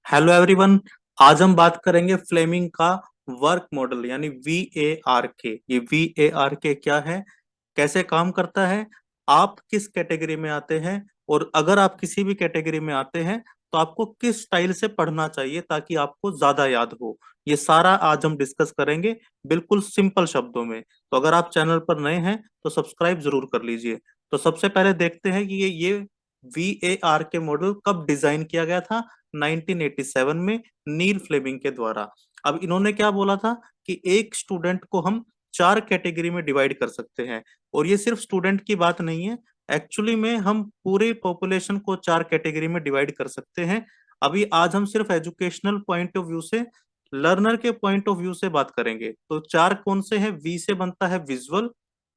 Hello everyone. आज हम बात करेंगे फ्लेमिंग का वर्क मॉडल यानी VARK। ये VARK क्या है, कैसे काम करता है, आप किस कैटेगरी में आते हैं, और अगर आप किसी भी कैटेगरी में आते हैं तो आपको किस स्टाइल से पढ़ना चाहिए ताकि आपको ज्यादा याद हो। ये सारा आज हम डिस्कस करेंगे बिल्कुल सिंपल शब्दों में। तो अगर आप चैनल पर नए हैं तो सब्सक्राइब जरूर कर लीजिए। तो सबसे पहले देखते हैं कि ये VARK मॉडल कब डिजाइन किया गया था। 1987 में नील फ्लेमिंग के द्वारा। अब इन्होंने क्या बोला था कि एक स्टूडेंट को हम चार कैटेगरी में डिवाइड कर सकते हैं। और ये सिर्फ स्टूडेंट की बात नहीं है, एक्चुअली में हम पूरे पॉपुलेशन को चार कैटेगरी में डिवाइड कर सकते हैं। अभी आज हम सिर्फ एजुकेशनल पॉइंट ऑफ व्यू से, लर्नर के पॉइंट ऑफ व्यू से बात करेंगे। तो चार कौन से हैं? वी से बनता है विजुअल,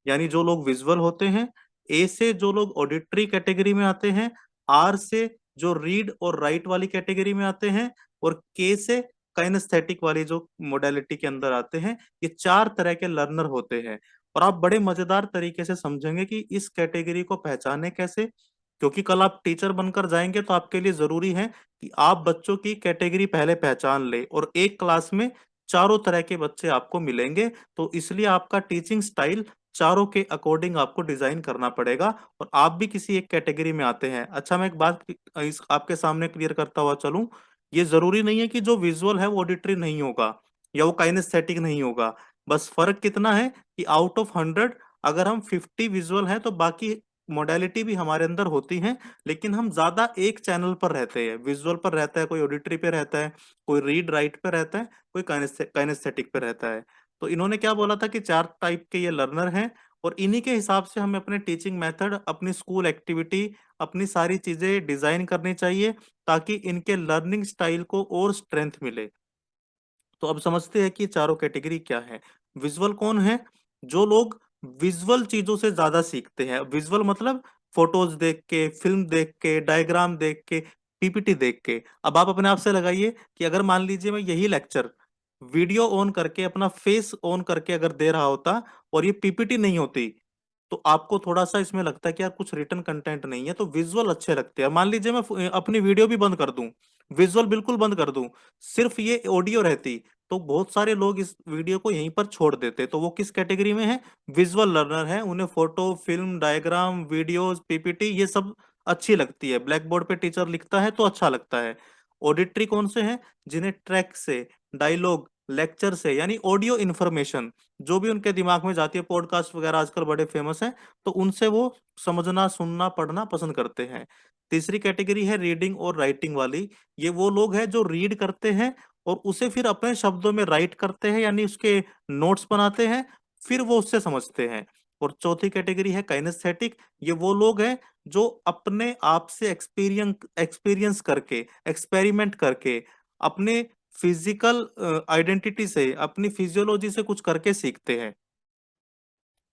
यानी जो लोग विजुअल होते हैं। ए से जो लोग ऑडिटरी कैटेगरी में आते हैं। आर से जो रीड और राइट वाली कैटेगरी में आते हैं। और के से काइनेस्थेटिक वाली जो मोडेलिटी के अंदर आते हैं। ये चार तरह के लर्नर होते हैं। और आप बड़े मजेदार तरीके से समझेंगे कि इस कैटेगरी को पहचाने कैसे, क्योंकि कल आप टीचर बनकर जाएंगे तो आपके लिए जरूरी है कि आप बच्चों की कैटेगरी पहले पहचान ले। और एक क्लास में चारों तरह के बच्चे आपको मिलेंगे, तो इसलिए आपका टीचिंग स्टाइल चारों के अकॉर्डिंग आपको डिजाइन करना पड़ेगा। और आप भी किसी एक कैटेगरी में आते हैं। अच्छा, मैं एक बात आपके सामने क्लियर करता हुआ चलूं। ये जरूरी नहीं है कि जो विजुअल है वो ऑडिटरी नहीं होगा या वो काइनेस्थेटिक नहीं होगा। बस फर्क कितना है कि आउट ऑफ 100 अगर हम 50 विजुअल हैं तो बाकी मोडेलिटी भी हमारे अंदर होती हैं। लेकिन हम ज्यादा एक चैनल पर रहते हैं, विजुअल पर रहता है, कोई ऑडिटरी पे रहता है, कोई रीड राइट पे रहता है, कोई काइनेस्थेटिक पे रहता है। तो इन्होंने क्या बोला था कि चार टाइप के ये लर्नर हैं। और इन्हीं के हिसाब से हमें अपने टीचिंग मेथड, अपनी स्कूल एक्टिविटी, अपनी सारी चीजें डिजाइन करनी चाहिए ताकि इनके लर्निंग स्टाइल को और स्ट्रेंथ मिले। तो अब समझते हैं कि चारों कैटेगरी क्या है। विजुअल कौन है? जो लोग विजुअल चीजों से ज्यादा सीखते हैं। विजुअल मतलब फोटोज देख के, फिल्म देख के, डायग्राम देख के, पीपीटी देख के। अब आप अपने आप से लगाइए कि अगर मान लीजिए मैं यही लेक्चर वीडियो ऑन करके, अपना फेस ऑन करके अगर दे रहा होता और ये पीपीटी नहीं होती, तो आपको थोड़ा सा इसमें लगता है कि यार कुछ रिटर्न कंटेंट नहीं है। तो विजुअल अच्छे लगते हैं। मान लीजिए मैं अपनी वीडियो भी बंद कर दूं, विजुअल बिल्कुल बंद कर दूं, सिर्फ ये ऑडियो रहती, तो बहुत सारे लोग इस वीडियो को यहीं पर छोड़ देते। तो वो किस कैटेगरी में है? विजुअल लर्नर है। उन्हें photo, film, diagram, videos, PPT ये सब अच्छी लगती है। ब्लैक बोर्ड पे टीचर लिखता है तो अच्छा लगता है। ऑडिटरी कौन से हैं? जिन्हें ट्रैक से, डायलॉग, लेक्चर से, यानी ऑडियो इन्फॉर्मेशन जो भी उनके दिमाग में जाती है, पॉडकास्ट वगैरह आजकल बड़े फेमस हैं, तो उनसे वो समझना, सुनना, पढ़ना पसंद करते हैं। तीसरी कैटेगरी है रीडिंग और राइटिंग वाली। ये वो लोग हैं जो रीड करते हैं और उसे फिर अपने शब्दों में राइट करते हैं, यानी उसके नोट्स बनाते हैं, फिर वो उससे समझते हैं। और चौथी कैटेगरी है काइनेस्थेटिक। ये वो लोग हैं जो अपने आप से एक्सपीरियंस एक्सपीरियंस करके, एक्सपेरिमेंट करके, अपने फिजिकल आइडेंटिटी से, अपनी फिजियोलॉजी से कुछ करके सीखते हैं।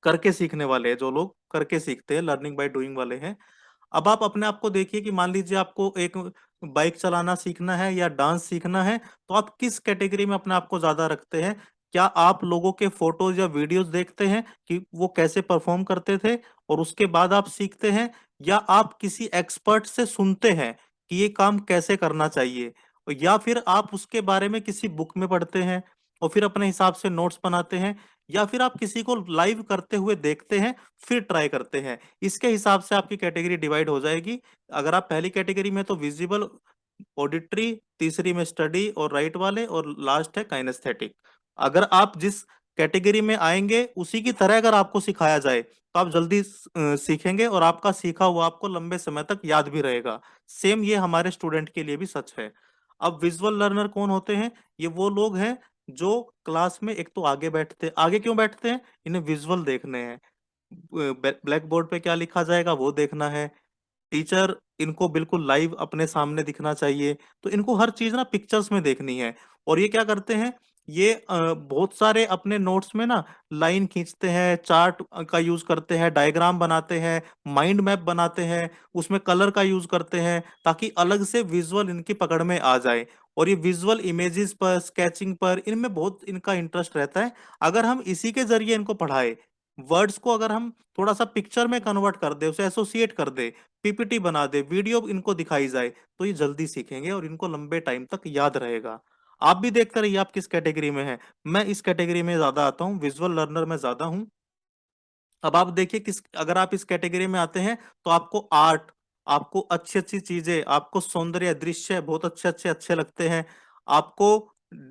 करके सीखने वाले हैं जो लोग, करके सीखते हैं, लर्निंग बाय डूइंग वाले हैं। अब आप अपने आप को देखिए कि मान लीजिए आपको एक बाइक चलाना सीखना है या डांस सीखना है, तो आप किस कैटेगरी में अपने आप को ज्यादा रखते हैं? क्या आप लोगों के फोटोज या वीडियोस देखते हैं कि वो कैसे परफॉर्म करते थे और उसके बाद आप सीखते हैं, या आप किसी एक्सपर्ट से सुनते हैं कि ये काम कैसे करना चाहिए, या फिर आप उसके बारे में किसी बुक में पढ़ते हैं और फिर अपने हिसाब से नोट्स बनाते हैं, या फिर आप किसी को लाइव करते हुए देखते हैं फिर ट्राई करते हैं? इसके हिसाब से आपकी कैटेगरी डिवाइड हो जाएगी। अगर आप पहली कैटेगरी में तो विजिबल, ऑडिटरी, तीसरी में स्टडी और राइट वाले, और लास्ट है काइनेस्थेटिक। अगर आप जिस कैटेगरी में आएंगे उसी की तरह अगर आपको सिखाया जाए तो आप जल्दी सीखेंगे और आपका सीखा हुआ आपको लंबे समय तक याद भी रहेगा। सेम ये हमारे स्टूडेंट के लिए भी सच है। अब विजुअल लर्नर कौन होते हैं? ये वो लोग हैं जो क्लास में एक तो आगे बैठते हैं। आगे क्यों बैठते हैं? इन्हें विजुअल देखने हैं। ब्लैक बोर्ड पे क्या लिखा जाएगा वो देखना है। टीचर इनको बिल्कुल लाइव अपने सामने दिखना चाहिए। तो इनको हर चीज ना पिक्चर्स में देखनी है। और ये क्या करते हैं? ये बहुत सारे अपने नोट्स में ना लाइन खींचते हैं, चार्ट का यूज करते हैं, डायग्राम बनाते हैं, माइंड मैप बनाते हैं, उसमें कलर का यूज करते हैं ताकि अलग से विजुअल इनकी पकड़ में आ जाए। और ये विजुअल इमेजेस पर, स्केचिंग पर, इनमें बहुत इनका इंटरेस्ट रहता है। अगर हम इसी के जरिए इनको पढ़ाए वर्ड्स को अगर हम थोड़ा सा पिक्चर में कन्वर्ट कर दे, उसे एसोसिएट कर दे, पीपीटी बना दे, वीडियो इनको दिखाई जाए, तो ये जल्दी सीखेंगे और इनको लंबे टाइम तक याद रहेगा। आप भी देखते रहिए आप किस कैटेगरी में हैं। मैं इस कैटेगरी में ज्यादा आता हूँ, विजुअल लर्नर में ज्यादा हूँ। अब आप देखिए किस, अगर आप इस कैटेगरी में आते हैं तो आपको आर्ट, आपको अच्छी अच्छी चीजें, आपको सौंदर्य दृश्य बहुत अच्छे अच्छे अच्छे लगते हैं। आपको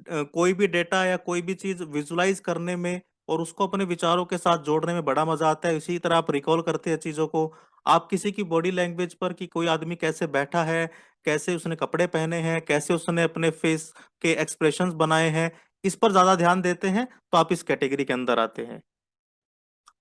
कोई भी डेटा या कोई भी चीज विजुलाइज करने में और उसको अपने विचारों के साथ जोड़ने में बड़ा मजा आता है। इसी तरह आप रिकॉल करते हैं चीजों को। आप किसी की बॉडी लैंग्वेज पर, कि कोई आदमी कैसे बैठा है, कैसे उसने कपड़े पहने हैं, कैसे उसने अपने फेस के एक्सप्रेशंस बनाए हैं, इस पर ज्यादा ध्यान देते हैं, तो आप इस कैटेगरी के अंदर आते हैं।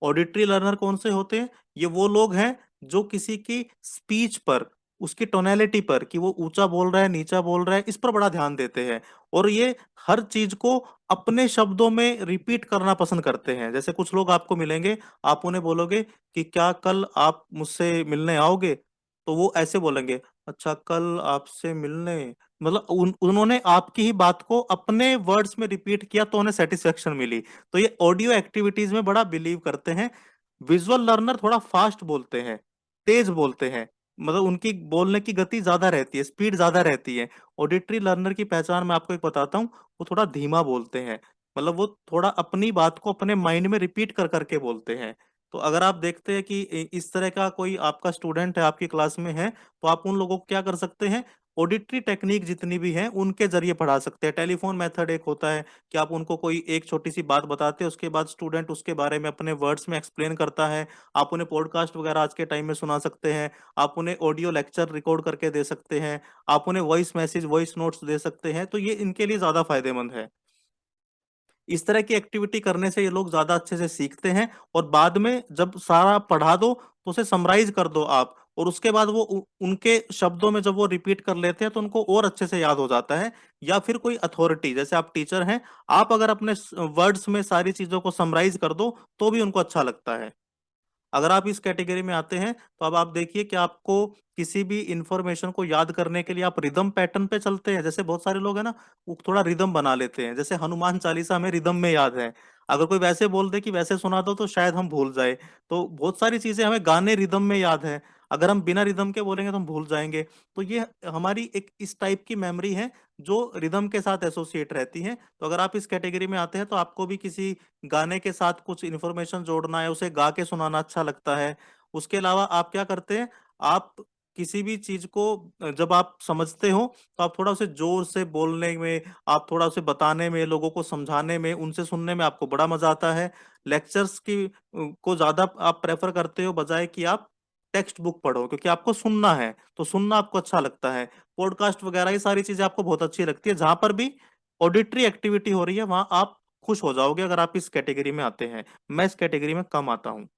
ऑडिटरी लर्नर कौन से होते हैं? ये वो लोग हैं जो किसी की स्पीच पर, उसकी टोनैलिटी पर, कि वो ऊंचा बोल रहा है नीचा बोल रहा है, इस पर बड़ा ध्यान देते हैं। और ये हर चीज को अपने शब्दों में रिपीट करना पसंद करते हैं। जैसे कुछ लोग आपको मिलेंगे, आप उन्हें बोलोगे कि क्या कल आप मुझसे मिलने आओगे, तो वो ऐसे बोलेंगे, अच्छा कल आपसे मिलने, मतलब उन्होंने आपकी ही बात को अपने वर्ड्स में रिपीट किया तो उन्हें सेटिस्फेक्शन मिली। तो ये ऑडियो एक्टिविटीज में बड़ा बिलीव करते हैं। विजुअल लर्नर थोड़ा फास्ट बोलते हैं, तेज बोलते हैं, मतलब उनकी बोलने की गति ज्यादा रहती है, स्पीड ज्यादा रहती है। ऑडिटरी लर्नर की पहचान मैं आपको एक बताता हूँ, वो थोड़ा धीमा बोलते हैं, मतलब वो थोड़ा अपनी बात को अपने माइंड में रिपीट कर करके बोलते हैं। तो अगर आप देखते हैं कि इस तरह का कोई आपका स्टूडेंट है आपकी क्लास में है, तो आप उन लोगों को क्या कर सकते हैं, ऑडिटरी टेक्निक जितनी भी है उनके जरिए पढ़ा सकते हैं। टेलीफोन मेथड एक होता है कि आप उनको कोई एक छोटी सी बात बताते हैं, उसके बाद स्टूडेंट उसके बारे में अपने वर्ड्स में एक्सप्लेन करता है। आप उन्हें पॉडकास्ट वगैरह आज के टाइम में सुना सकते हैं। आप उन्हें ऑडियो लेक्चर रिकॉर्ड करके दे सकते हैं। आप उन्हें वॉइस मैसेज, वॉइस नोट्स दे सकते हैं। तो ये इनके लिए ज्यादा फायदेमंद है। इस तरह की एक्टिविटी करने से ये लोग ज्यादा अच्छे से सीखते हैं। और बाद में जब सारा पढ़ा दो तो उसे समराइज कर दो आप, और उसके बाद वो उनके शब्दों में जब वो रिपीट कर लेते हैं तो उनको और अच्छे से याद हो जाता है। या फिर कोई अथॉरिटी, जैसे आप टीचर हैं, आप अगर अपने वर्ड्स में सारी चीजों को समराइज कर दो तो भी उनको अच्छा लगता है। अगर आप इस कैटेगरी में आते हैं तो अब आप देखिए कि आपको किसी भी इंफॉर्मेशन को याद करने के लिए आप रिदम पैटर्न पे चलते हैं। जैसे बहुत सारे लोग हैं ना, वो थोड़ा रिदम बना लेते हैं, जैसे हनुमान चालीसा हमें रिदम में याद है। अगर कोई वैसे बोल दे कि वैसे सुना दो तो शायद हम भूल जाए। तो बहुत सारी चीजें हमें गाने रिदम में याद है, अगर हम बिना रिदम के बोलेंगे तो हम भूल जाएंगे। तो ये हमारी एक इस टाइप की मेमोरी है जो रिदम के साथ एसोसिएट रहती है। तो अगर आप इस कैटेगरी में आते हैं तो आपको भी किसी गाने के साथ कुछ इन्फॉर्मेशन जोड़ना है, उसे गा के सुनाना अच्छा लगता है। उसके अलावा आप क्या करते हैं, आप किसी भी चीज को जब आप समझते हो तो आप थोड़ा उसे जोर से बोलने में, आप थोड़ा उसे बताने में, लोगों को समझाने में, उनसे सुनने में आपको बड़ा मजा आता है। लेक्चर्स की को ज्यादा आप प्रेफर करते हो बजाय कि आप टेक्स्ट बुक पढ़ो, क्योंकि आपको सुनना है तो सुनना आपको अच्छा लगता है। पॉडकास्ट वगैरह ये सारी चीजें आपको बहुत अच्छी लगती है। जहां पर भी ऑडिटरी एक्टिविटी हो रही है वहां आप खुश हो जाओगे अगर आप इस कैटेगरी में आते हैं। मैं इस कैटेगरी में कम आता हूँ।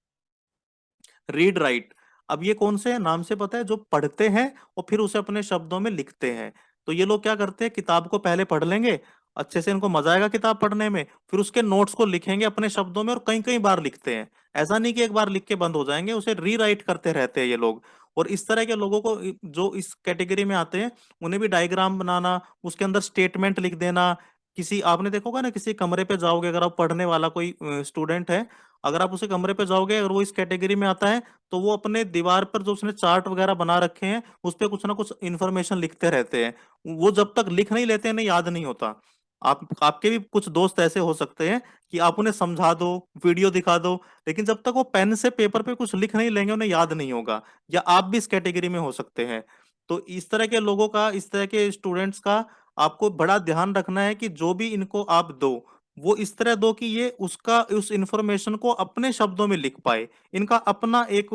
रीड राइट, अब ये कौन से हैं? नाम से पता है, जो पढ़ते हैं और फिर उसे अपने शब्दों में लिखते हैं। तो ये लोग क्या करते हैं, किताब को पहले पढ़ लेंगे, अच्छे से इनको मजा आएगा किताब पढ़ने में, फिर उसके नोट्स को लिखेंगे अपने शब्दों में और कई कई बार लिखते हैं। ऐसा नहीं कि एक बार लिख के बंद हो जाएंगे, उसे रीराइट करते रहते हैं ये लोग। और इस तरह के लोगों को जो इस कैटेगरी में आते हैं, उन्हें भी डायग्राम बनाना, उसके अंदर स्टेटमेंट लिख देना। किसी, आपने देखा होगा ना, किसी कमरे पे जाओगे, अगर आप पढ़ने वाला कोई स्टूडेंट है, अगर आप उसे कमरे पे जाओगे अगर वो इस कैटेगरी में आता है, तो वो अपने दीवार पर जो उसने चार्ट वगैरह बना रखे हैं उस पे कुछ ना कुछ इन्फॉर्मेशन लिखते रहते हैं। वो जब तक लिख नहीं लेते हैं ना, याद नहीं होता। आपके भी कुछ दोस्त ऐसे हो सकते हैं कि आप उन्हें समझा दो, वीडियो दिखा दो, लेकिन जब तक वो पेन से पेपर पे कुछ लिख नहीं लेंगे उन्हें याद नहीं होगा। या आप भी इस कैटेगरी में हो सकते हैं। तो इस तरह के लोगों का, इस तरह के स्टूडेंट्स का आपको बड़ा ध्यान रखना है कि जो भी इनको आप दो, वो इस तरह दो कि ये उसका, उस इंफॉर्मेशन को अपने शब्दों में लिख पाए। इनका अपना एक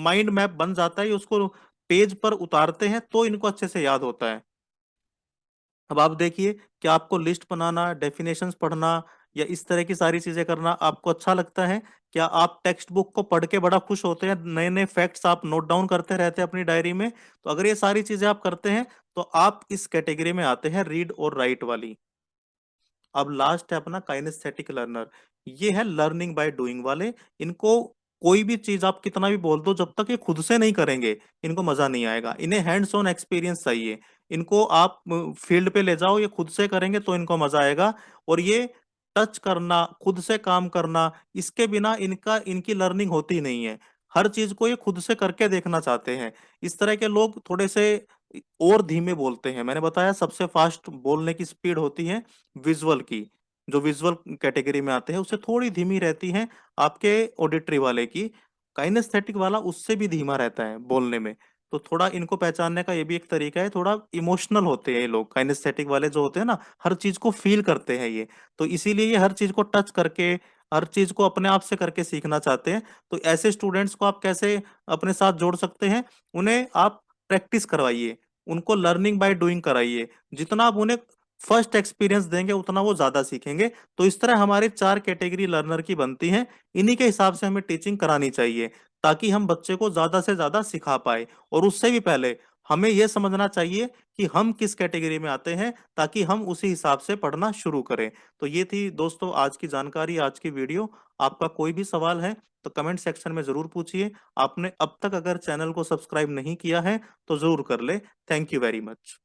माइंड मैप बन जाता है, ये उसको पेज पर उतारते हैं तो इनको अच्छे से याद होता है। अब आप देखिए कि आपको लिस्ट बनाना, डेफिनेशंस पढ़ना या इस तरह की सारी चीजें करना आपको अच्छा लगता है? क्या आप टेक्स्ट बुक को पढ़ के बड़ा खुश होते हैं, नए नए फैक्ट्स आप नोट डाउन करते रहते हैं अपनी डायरी में? तो अगर ये सारी चीजें आप करते हैं तो आप इस कैटेगरी में आते हैं, रीड और राइट वाली। अब लास्ट है अपना काइनेस्थेटिक लर्नर। ये है लर्निंग बाय डूइंग वाले। इनको कोई भी चीज आप कितना भी बोल दो, जब तक ये खुद से नहीं करेंगे इनको मजा नहीं आएगा। इन्हें हैंड्स ऑन एक्सपीरियंस चाहिए। इनको आप फील्ड पे ले जाओ, ये खुद से करेंगे तो इनको मजा आएगा। और ये टच करना, खुद से काम करना, इसके बिना इनकी लर्निंग होती नहीं है। हर चीज को ये खुद से करके देखना चाहते हैं। इस तरह के लोग थोड़े से और धीमे बोलते हैं। मैंने बताया सबसे फास्ट बोलने की स्पीड होती है विजुअल की, जो विजुअल कैटेगरी में आते हैं उससे थोड़ी धीमी रहती है आपके ऑडिटरी वाले की। काइनेस्थेटिक वाला उससे भी धीमा रहता है बोलने में। तो थोड़ा इनको पहचानने का ये भी एक तरीका है, थोड़ा इमोशनल होते हैं ये लोग। काइनेस्थेटिक वाले जो होते हैं ना, हर चीज को फील करते हैं ये। तो इसीलिए ये हर चीज को टच करके, हर चीज को अपने आप से करके सीखना चाहते हैं। तो ऐसे स्टूडेंट्स को आप कैसे अपने साथ जोड़ सकते हैं? उन्हें आप प्रैक्टिस करवाइए, उनको लर्निंग बाय डूइंग कराइए। जितना आप उन्हें फर्स्ट एक्सपीरियंस देंगे उतना वो ज्यादा सीखेंगे। तो इस तरह हमारी 4 कैटेगरी लर्नर की बनती हैं। इन्हीं के हिसाब से हमें टीचिंग करानी चाहिए, ताकि हम बच्चे को ज्यादा से ज्यादा सिखा पाए। और उससे भी पहले हमें यह समझना चाहिए कि हम किस कैटेगरी में आते हैं, ताकि हम उसी हिसाब से पढ़ना शुरू करें। तो ये थी दोस्तों आज की जानकारी, आज की वीडियो। आपका कोई भी सवाल है तो कमेंट सेक्शन में जरूर पूछिए। आपने अब तक अगर चैनल को सब्सक्राइब नहीं किया है तो जरूर कर ले। Thank you very much.